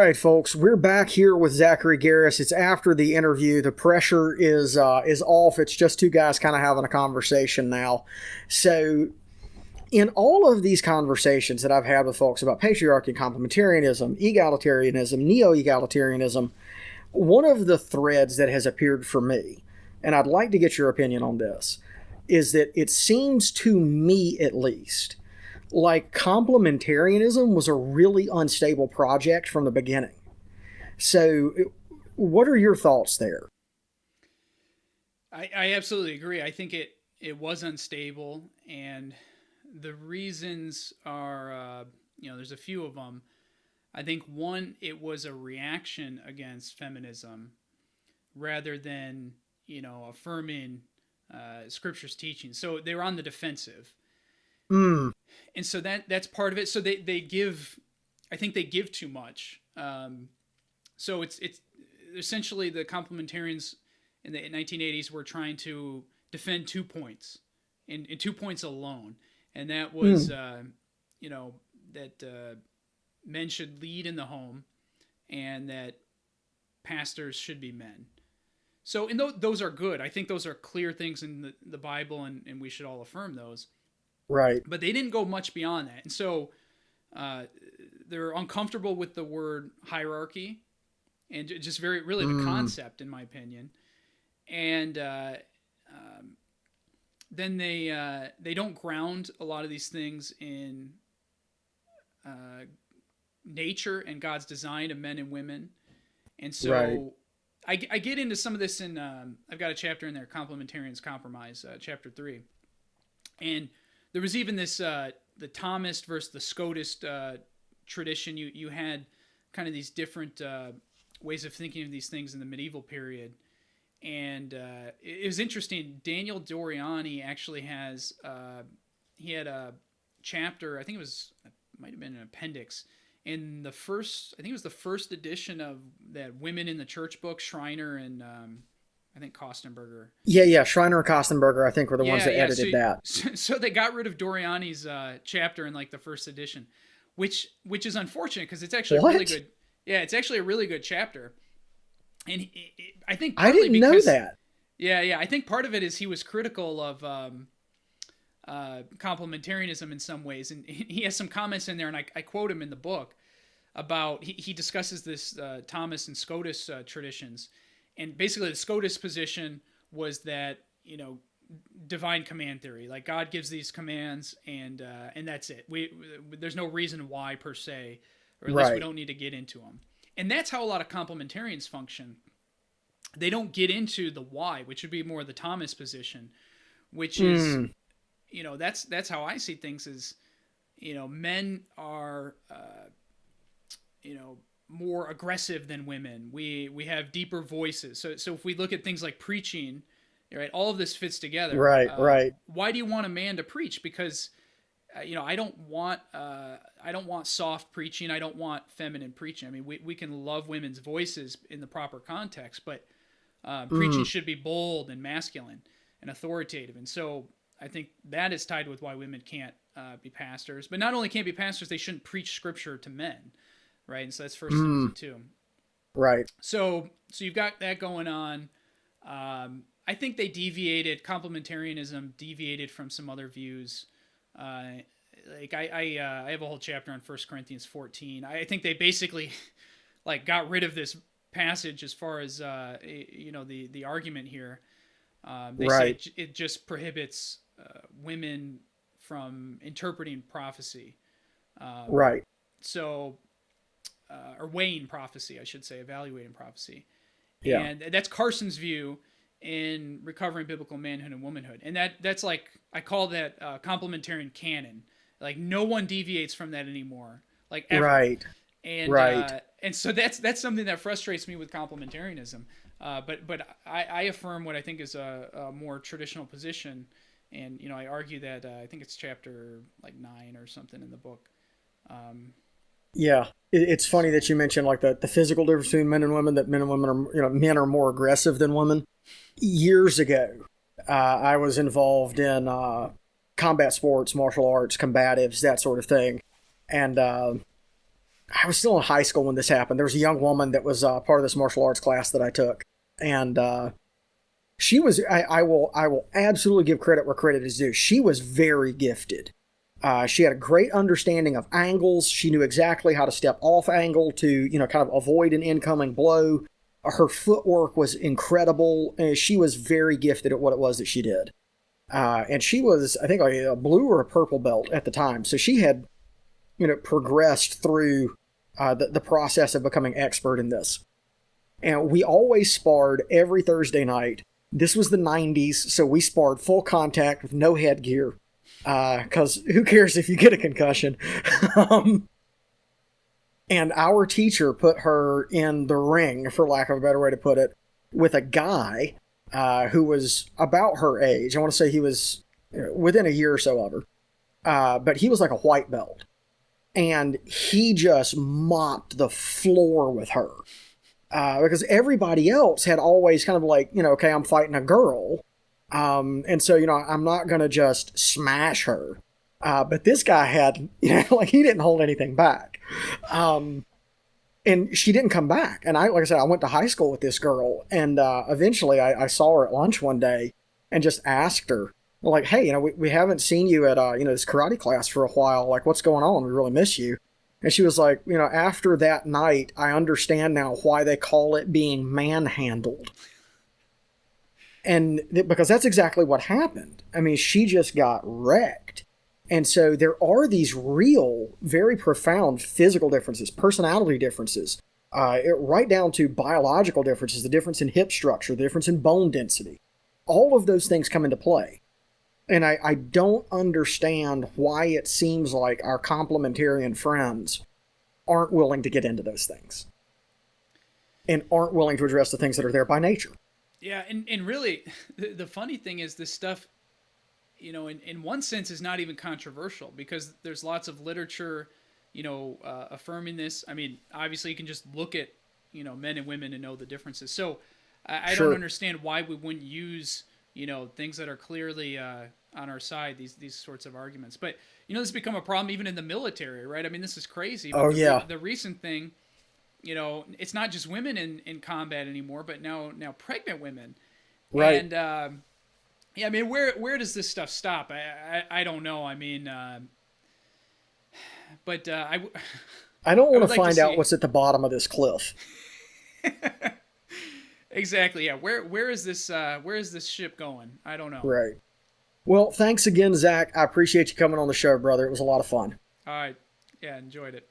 right, folks, we're back here with Zachary Garris. It's after the interview. The pressure is off. It's just two guys kind of having a conversation now. So, in all of these conversations that I've had with folks about patriarchy, complementarianism, egalitarianism, neo-egalitarianism, one of the threads that has appeared for me, and I'd like to get your opinion on this, is that it seems to me at least like complementarianism was a really unstable project from the beginning. So, what are your thoughts there? I absolutely agree. I think it was unstable, and the reasons are, there's a few of them. I think one, it was a reaction against feminism rather than, affirming scripture's teaching. So they were on the defensive. Mm, And so that's part of it. So they give, I think they give too much. So it's essentially the complementarians in the 1980s were trying to defend 2 points, in 2 points alone, and that was mm, that men should lead in the home, and that pastors should be men. So, and those are good. I think those are clear things in the Bible, and we should all affirm those. right. But they didn't go much beyond that, and so uh, they're uncomfortable with the word hierarchy, and just very really the Mm, concept, in my opinion. And then they don't ground a lot of these things in uh, nature and God's design of men and women. And right. so I get into some of this in I've got a chapter in there, Complementarians Compromise, chapter 3. And there was even this the Thomist versus the Scotist tradition. You had kind of these different ways of thinking of these things in the medieval period. And it was interesting. Daniel Doriani actually has he had a chapter. I think it might have been an appendix in the first. I think it was the first edition of that Women in the Church book. Schreiner and I think Kostenberger. Yeah, yeah. Schreiner and Kostenberger, I think, were the ones Yeah, that yeah. So edited that. so they got rid of Doriani's chapter in like the first edition, which is unfortunate because it's actually a really What? good. Yeah, it's actually a really good chapter, and I think I partly didn't know because that. yeah, I think part of it is he was critical of complementarianism in some ways, and he has some comments in there, and I quote him in the book about he discusses this Thomas and Scotus traditions, and basically the Scotus position was that divine command theory, like God gives these commands, and that's it. There's no reason why per se, or at least we Right. don't need to get into them, and that's how a lot of complementarians function. They don't get into the why, which would be more the Thomas position, which is Mm, that's how I see things. Is men are more aggressive than women. We have deeper voices. So if we look at things like preaching, right, all of this fits together. right, right. Why do you want a man to preach? Because I don't want soft preaching. I don't want feminine preaching. I mean, we can love women's voices in the proper context, but preaching Mm, should be bold and masculine and authoritative. And so I think that is tied with why women can't be pastors. But not only can't be pastors, they shouldn't preach scripture to men, right? And so that's First Timothy mm, 2. right. So you've got that going on. I think they deviated. Complementarianism deviated from some other views. Uh, I have a whole chapter on 1 Corinthians 14. I think they basically like got rid of this passage as far as the argument here. They say Right. it just prohibits women from interpreting prophecy. Um, Right. so or weighing prophecy, I should say, evaluating prophecy, Yeah. and that's Carson's view in Recovering Biblical Manhood and Womanhood, and that's like I call that complementarian canon. Like no one deviates from that anymore, like ever, Right. Right. and so that's something that frustrates me with complementarianism. But I affirm what I think is a more traditional position, and I argue that I think it's chapter like 9 or something in the book. Um, Yeah. It's funny that you mentioned like the physical difference between men and women, that men and women are, men are more aggressive than women. Years ago, I was involved in combat sports, martial arts, combatives, that sort of thing. And I was still in high school when this happened. There was a young woman that was part of this martial arts class that I took, and she was. I will absolutely give credit where credit is due. She was very gifted. She had a great understanding of angles. She knew exactly how to step off angle to, kind of avoid an incoming blow. Her footwork was incredible. She was very gifted at what it was that she did. And she was, I think, like a blue or a purple belt at the time. So she had, progressed through the process of becoming expert in this. And we always sparred every Thursday night. This was the 90s, so we sparred full contact with no headgear. Because who cares if you get a concussion? And our teacher put her in the ring, for lack of a better way to put it, with a guy who was about her age. I want to say he was within a year or so of her. But he was like a white belt. And he just mopped the floor with her. Because everybody else had always kind of like, okay, I'm fighting a girl. And so, I'm not going to just smash her. But this guy had, like he didn't hold anything back. And she didn't come back. And like I said, I went to high school with this girl. And eventually I saw her at lunch one day and just asked her, like, hey, we haven't seen you at, this karate class for a while. Like, what's going on? We really miss you. And she was like, after that night, I understand now why they call it being manhandled. And because that's exactly what happened. I mean, she just got wrecked. And so there are these real, very profound physical differences, personality differences, right down to biological differences, the difference in hip structure, the difference in bone density. All of those things come into play. And I don't understand why it seems like our complementarian friends aren't willing to get into those things and aren't willing to address the things that are there by nature. Yeah, and really, the funny thing is this stuff, in one sense is not even controversial because there's lots of literature, affirming this. I mean, obviously you can just look at, men and women and know the differences. So I Sure. don't understand why we wouldn't use, things that are clearly on our side, these sorts of arguments. But, this has become a problem even in the military, right? I mean, this is crazy. But Oh, yeah. the recent thing, it's not just women in combat anymore, but now pregnant women. Right. And yeah, I mean, where does this stuff stop? I don't know. I mean, but I don't I want would to like to find out see what's at the bottom of this cliff. exactly. Yeah, where is this ship going? I don't know. Right. Well, thanks again, Zach. I appreciate you coming on the show, brother. It was a lot of fun. All right, yeah, enjoyed it.